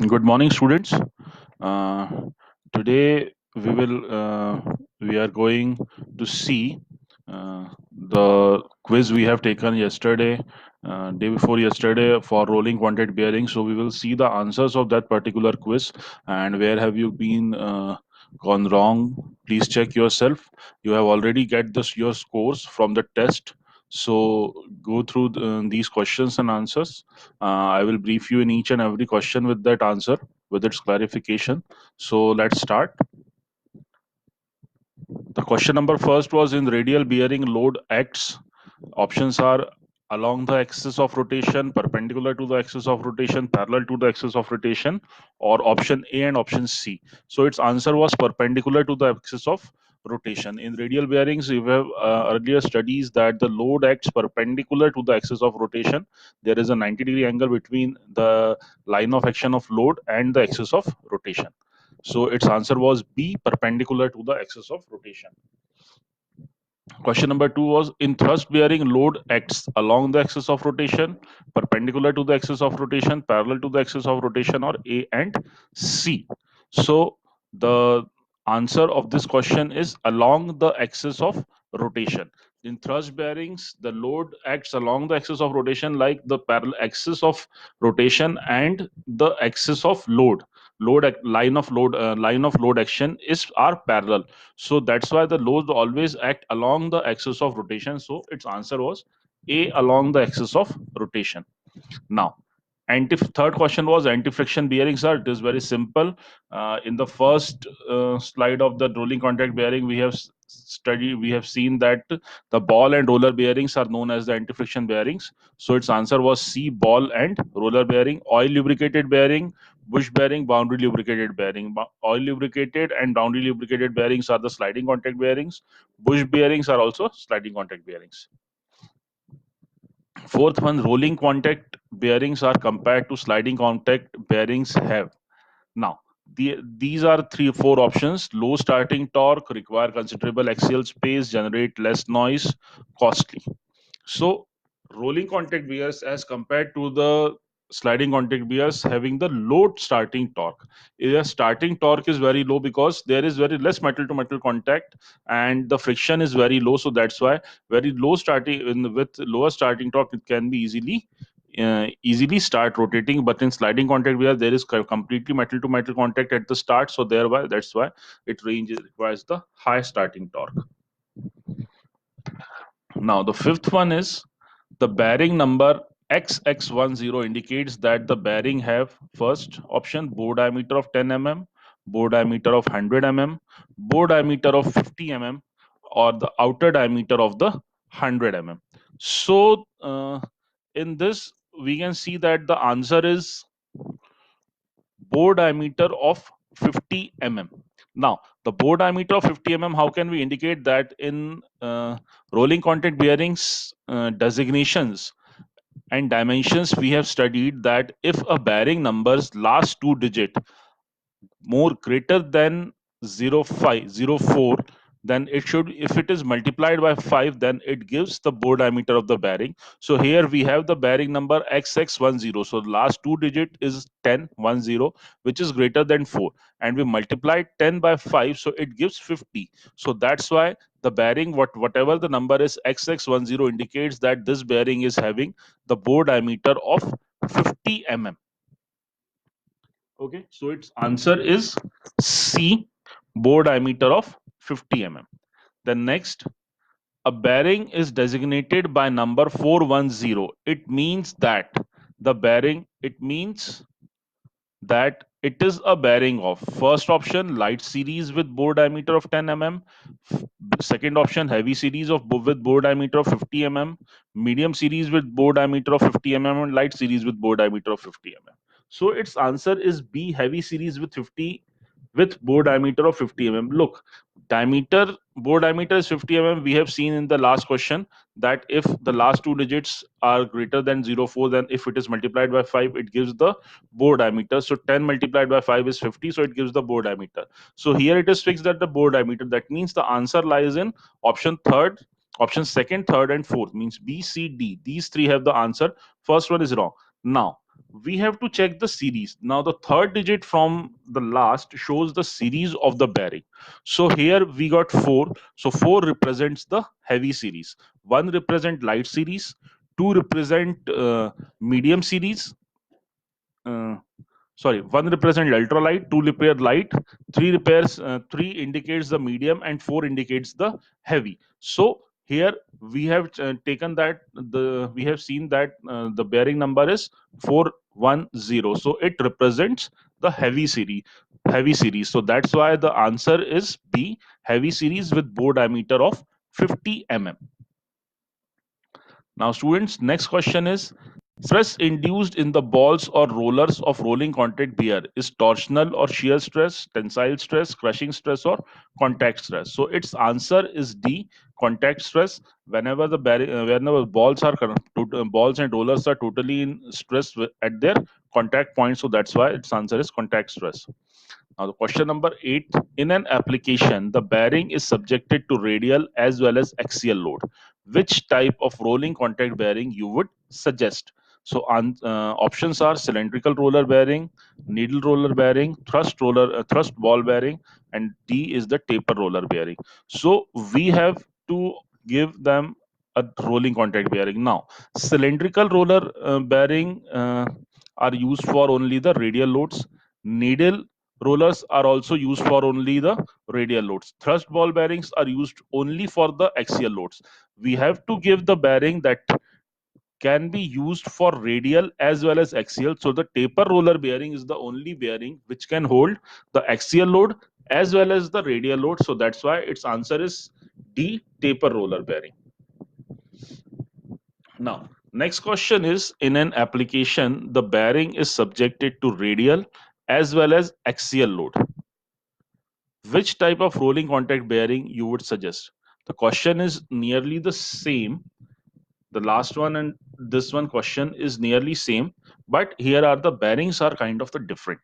Good morning, students. Uh, Today we are going to see the quiz we have taken yesterday, day before yesterday for rolling quantity bearing. So we will see the answers of that particular quiz and where have you been gone wrong. Please check yourself. You have already get this your scores from the test. So go through these questions and answers. I will brief you in each and every question with that answer, with its clarification. So let's start. The question number first was in radial bearing load acts. Options are along the axis of rotation, perpendicular to the axis of rotation, parallel to the axis of rotation, or option A and option C. So its answer was perpendicular to the axis of rotation. In radial bearings, we have earlier studies that the load acts perpendicular to the axis of rotation. There is a 90-degree angle between the line of action of load and the axis of rotation. So its answer was B, perpendicular to the axis of rotation. Question number 2 was in thrust bearing load acts along the axis of rotation, perpendicular to the axis of rotation, parallel to the axis of rotation, or A and C. So the answer of this question is along the axis of rotation. In thrust bearings, the load acts along the axis of rotation like the parallel axis of rotation and the axis of load. Line of load action is are parallel, so that's why the loads always act along the axis of rotation. So its answer was A, along the axis of rotation. Now, third question was anti-friction bearings are. It is very simple. In the first slide of the rolling contact bearing, we have seen that the ball and roller bearings are known as the anti-friction bearings. So its answer was C, ball and roller bearing. Oil lubricated bearing, bush bearing, boundary lubricated bearing. Oil lubricated and boundary lubricated bearings are the sliding contact bearings. Bush bearings are also sliding contact bearings. Fourth one, rolling contact bearings are compared to sliding contact bearings have. Now, these are four options. Low starting torque, require considerable axial space, generate less noise, costly. So, rolling contact gears as compared to the sliding contact gears having the low starting torque. The starting torque is very low because there is very less metal to metal contact and the friction is very low. So that's why very low starting with lower starting torque it can be easily start rotating. But in sliding contact gear there is completely metal to metal contact at the start. So thereby that's why it requires the high starting torque. Now the fifth one is the bearing number XX10 indicates that the bearing have first option bore diameter of 10 mm, bore diameter of 100 mm, bore diameter of 50 mm, or the outer diameter of the 100 mm. So in this we can see that the answer is bore diameter of 50 mm. Now, the bore diameter of 50 mm, how can we indicate that in rolling contact bearings designations and dimensions? We have studied that if a bearing number's last two digit more greater than 0.504, then it should, if it is multiplied by 5, then it gives the bore diameter of the bearing. So here we have the bearing number XX10. So the last two digit is 1010, which is greater than 4, and we multiply 10 by 5, so it gives 50. So that's why the bearing, whatever the number is, XX10 indicates that this bearing is having the bore diameter of 50 mm. Okay, so its answer is C, bore diameter of 50 mm. The next, a bearing is designated by number 410. It means that it is a bearing of first option light series with bore diameter of 10 mm, second option heavy series with bore diameter of 50 mm, medium series with bore diameter of 50 mm, and light series with bore diameter of 50 mm. So its answer is B, heavy series with bore diameter of 50 mm. Look, bore diameter is 50 mm. We have seen in the last question that if the last two digits are greater than 0.4, then if it is multiplied by 5, it gives the bore diameter. So 10 multiplied by 5 is 50, so it gives the bore diameter. So here it is fixed at the bore diameter. That means the answer lies in option second, third, and fourth, means B, C, D. These three have the answer. First one is wrong. Now we have to check the series. Now the third digit from the last shows the series of the bearing. So here we got 4. So 4 represents the heavy series, 1 represent light series, 2 represent medium series, uh, sorry, 1 represent ultralight, 2 repair light, 3 indicates the medium, and 4 indicates the heavy. So here we have taken that we have seen that the bearing number is 410, so it represents the heavy series. So that's why the answer is B, heavy series with bore diameter of 50 mm. Now students, next question is, stress induced in the balls or rollers of rolling contact bear is torsional or shear stress, tensile stress, crushing stress, or contact stress. So its answer is D, contact stress. Whenever whenever balls and rollers are totally in stress at their contact point, so that's why its answer is contact stress. Now, the question number 8. In an application, the bearing is subjected to radial as well as axial load. Which type of rolling contact bearing you would suggest? So, options are cylindrical roller bearing, needle roller bearing, thrust ball bearing, and D is the taper roller bearing. So, we have to give them a rolling contact bearing. Now, cylindrical roller bearing are used for only the radial loads. Needle rollers are also used for only the radial loads. Thrust ball bearings are used only for the axial loads. We have to give the bearing that can be used for radial as well as axial. So the taper roller bearing is the only bearing which can hold the axial load as well as the radial load. So that's why its answer is D, taper roller bearing. Now, next question is, in an application, the bearing is subjected to radial as well as axial load. Which type of rolling contact bearing you would suggest? The question is nearly the same. The last one and this one question is nearly same, but here are the bearings are kind of the different.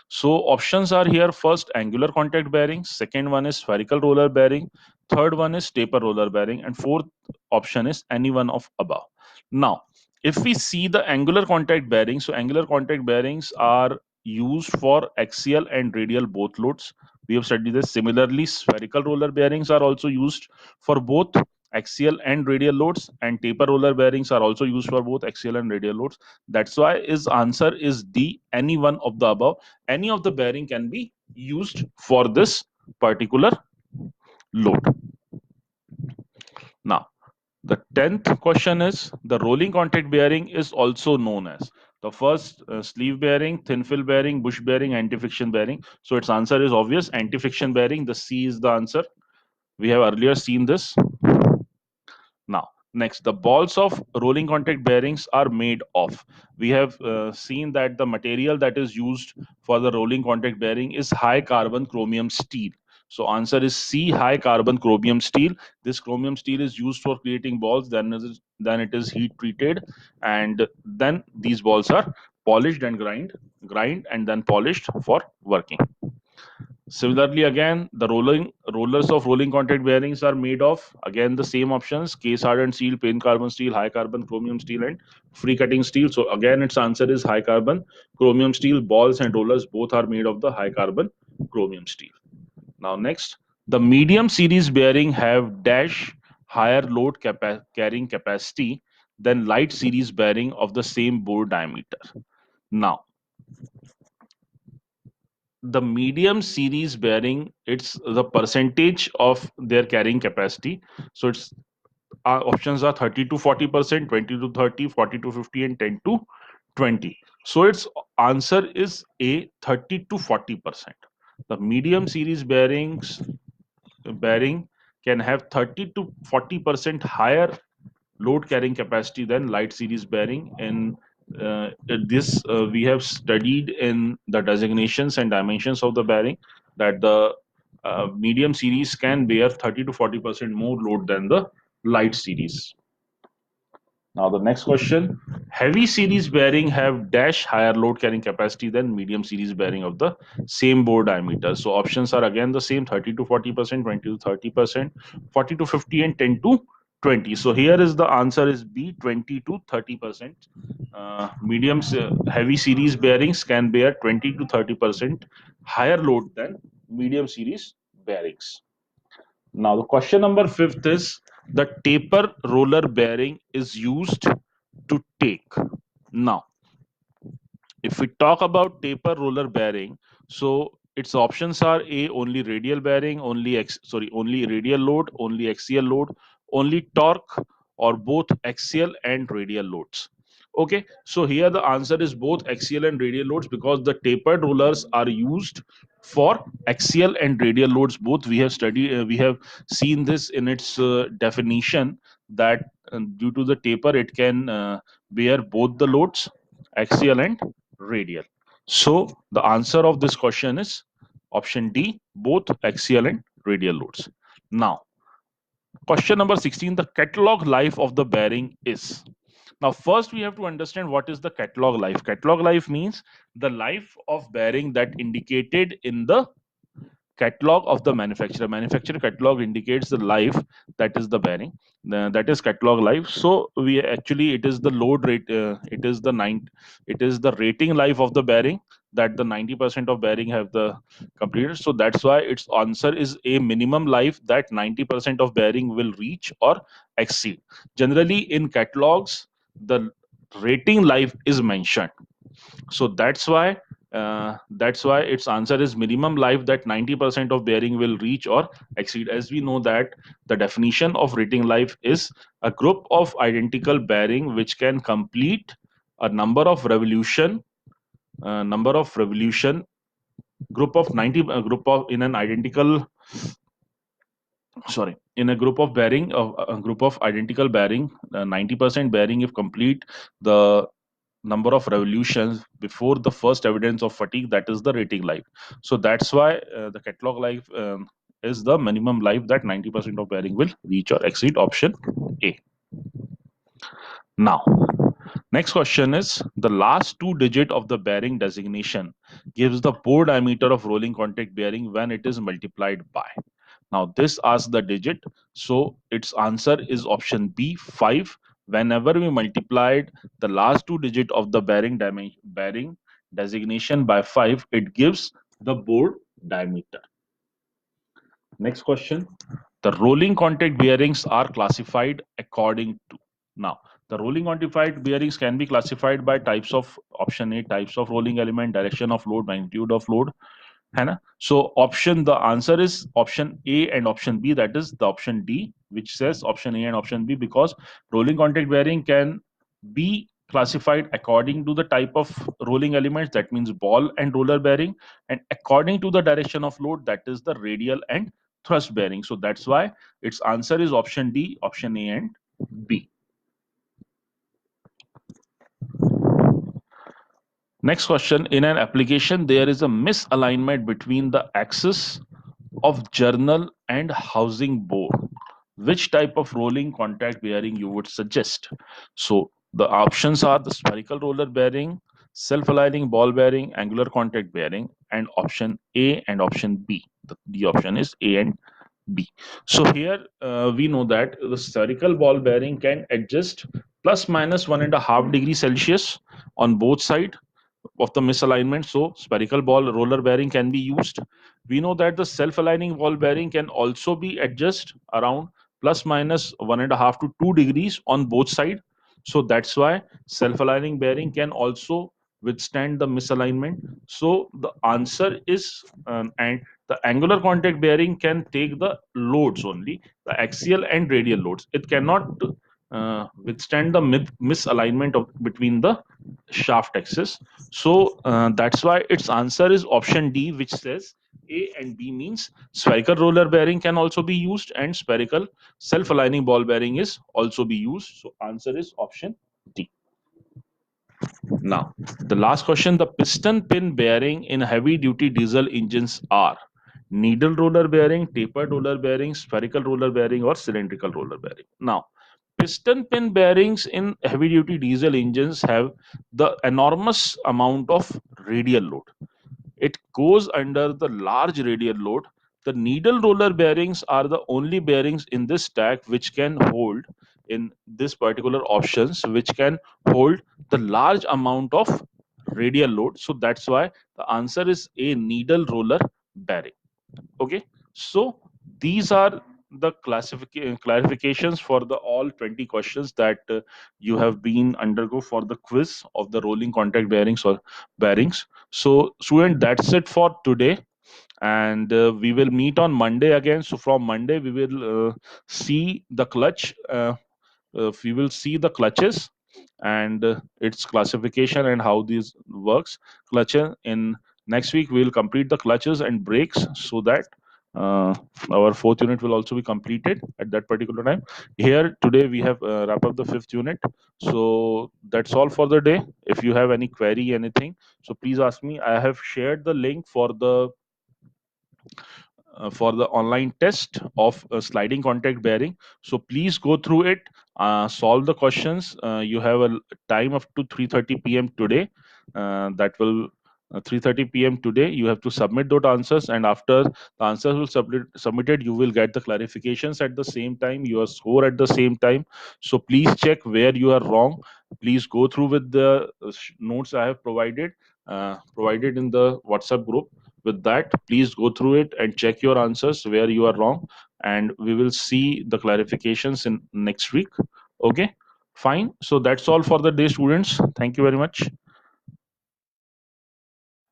So options are here: first, angular contact bearing; second one is spherical roller bearing; third one is taper roller bearing; and fourth option is any one of above. Now, if we see the angular contact bearings, so angular contact bearings are used for axial and radial both loads. We have studied this. Similarly, spherical roller bearings are also used for both axial and radial loads, and taper roller bearings are also used for both axial and radial loads. That's why his answer is D, any one of the above. Any of the bearing can be used for this particular load. Now, the 10th question is, the rolling contact bearing is also known as the first sleeve bearing, thin fill bearing, bush bearing, anti-friction bearing. So its answer is obvious, anti-friction bearing. The C is the answer. We have earlier seen this. Now, next, the balls of rolling contact bearings are made of. We have seen that the material that is used for the rolling contact bearing is high carbon chromium steel. So answer is C, high carbon chromium steel. This chromium steel is used for creating balls, then it is heat treated, and then these balls are polished and grind and then polished for working. Similarly, again, the rollers of rolling contact bearings are made of, again, the same options: case hardened steel, plain carbon steel, high carbon chromium steel, and free cutting steel. So again, its answer is high carbon chromium steel. Balls and rollers both are made of the high carbon chromium steel. Now next, the medium series bearing have dash higher load carrying capacity than light series bearing of the same bore diameter. Now, the medium series bearing, it's the percentage of their carrying capacity. So its options are 30 to 40%, 20 to 30, 40 to 50, and 10 to 20. So its answer is A, 30 to 40%. The medium series bearing can have 30 to 40% higher load carrying capacity than light series bearing. And this we have studied in the designations and dimensions of the bearing, that the medium series can bear 30 to 40% more load than the light series. Now the next question: heavy series bearing have dash higher load carrying capacity than medium series bearing of the same bore diameter. So options are again the same: 30 to 40%, 20 to 30%, 40 to 50, and 10 to 20. So here is the answer is B, 20 to 30%. Medium heavy series bearings can bear 20 to 30% higher load than medium series bearings. Now the question number fifth is the taper roller bearing is used to take. Now if we talk about taper roller bearing, so its options are A, only radial bearing, only radial load, only axial load, only torque, or both axial and radial loads. Okay, so here the answer is both axial and radial loads because the tapered rollers are used for axial and radial loads both. We have studied, we have seen this in its definition that due to the taper it can bear both the loads, axial and radial. So the answer of this question is option D, both axial and radial loads. Now, question number 16, the catalog life of the bearing is. Now, first we have to understand what is the catalog life. Catalog life means the life of bearing that indicated in the catalog of the manufacturer. Manufacturer catalog indicates the life, that is the bearing, that is catalog life. So we actually, it is the load rate, it is the rating life of the bearing that the 90% of bearing have the completed. So that's why its answer is a minimum life that 90% of bearing will reach or exceed. Generally in catalogs the rating life is mentioned, so that's why its answer is minimum life that 90% of bearing will reach or exceed. As we know that the definition of rating life is a group of identical bearing which can complete a number of revolution group of 90 group of in an identical sorry in a group of bearing of a group of identical bearing, 90% bearing if complete the number of revolutions before the first evidence of fatigue, that is the rating life. So that's why the catalog life is the minimum life that 90% of bearing will reach or exceed, option A. Now next question is the last two digit of the bearing designation gives the bore diameter of rolling contact bearing when it is multiplied by. Now this asks the digit, so its answer is option B, 5. Whenever we multiplied the last two digit of the bearing designation by 5, it gives the bore diameter. Next question. The rolling contact bearings are classified according to. Now, the rolling contact bearings can be classified by types of, option A, types of rolling element, direction of load, magnitude of load. है ना? So the answer is option A and option B, that is the option D, which says option A and option B, because rolling contact bearing can be classified according to the type of rolling elements, that means ball and roller bearing, and according to the direction of load, that is the radial and thrust bearing. So that's why its answer is option D, option A and B. Next question. In an application, there is a misalignment between the axis of journal and housing bore. Which type of rolling contact bearing you would suggest? So the options are the spherical roller bearing, self-aligning ball bearing, angular contact bearing, and option A and option B. The option is A and B. So here we know that the spherical ball bearing can adjust plus minus 1.5 degrees Celsius on both sides of the misalignment. So spherical ball roller bearing can be used. We know that the self-aligning ball bearing can also be adjusted around plus minus 1.5 to 2 degrees on both sides. So that's why self-aligning bearing can also withstand the misalignment. So the answer is and the angular contact bearing can take the loads only, the axial and radial loads. It cannot withstand the misalignment of between the shaft axis. So that's why its answer is option D, which says A and B means spherical roller bearing can also be used and spherical self-aligning ball bearing is also be used. So answer is option D. Now, the last question, the piston pin bearing in heavy duty diesel engines are needle roller bearing, tapered roller bearing, spherical roller bearing, or cylindrical roller bearing. Now, piston pin bearings in heavy duty diesel engines have the enormous amount of radial load. It goes under the large radial load The needle roller bearings are the only bearings in this stack which can hold, in this particular options, which can hold the large amount of radial load. So that's why the answer is a needle roller bearing. Okay, so these are the clarifications for the all 20 questions that you have been undergo for the quiz of the rolling contact bearings or bearings. So student, that's it for today, and we will meet on Monday again. So from Monday we will see the clutch, we will see the clutches and its classification and how these works. Clutches in next week we will complete the clutches and brakes, so that uh, our fourth unit will also be completed at that particular time. Here today we have wrap up the fifth unit. So that's all for the day. If you have any query, anything, so please ask me. I have shared the link for the online test of sliding contact bearing. So please go through it, solve the questions. You have a time up to 3:30 p.m. today. That will 3:30 p.m. today. You have to submit those answers, and after the answers will submitted, you will get the clarifications at the same time. Your score at the same time. So please check where you are wrong. Please go through with the notes I have provided in the WhatsApp group. With that, please go through it and check your answers where you are wrong, and we will see the clarifications in next week. Okay, fine. So that's all for the day, students. Thank you very much.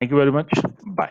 Thank you very much. Bye.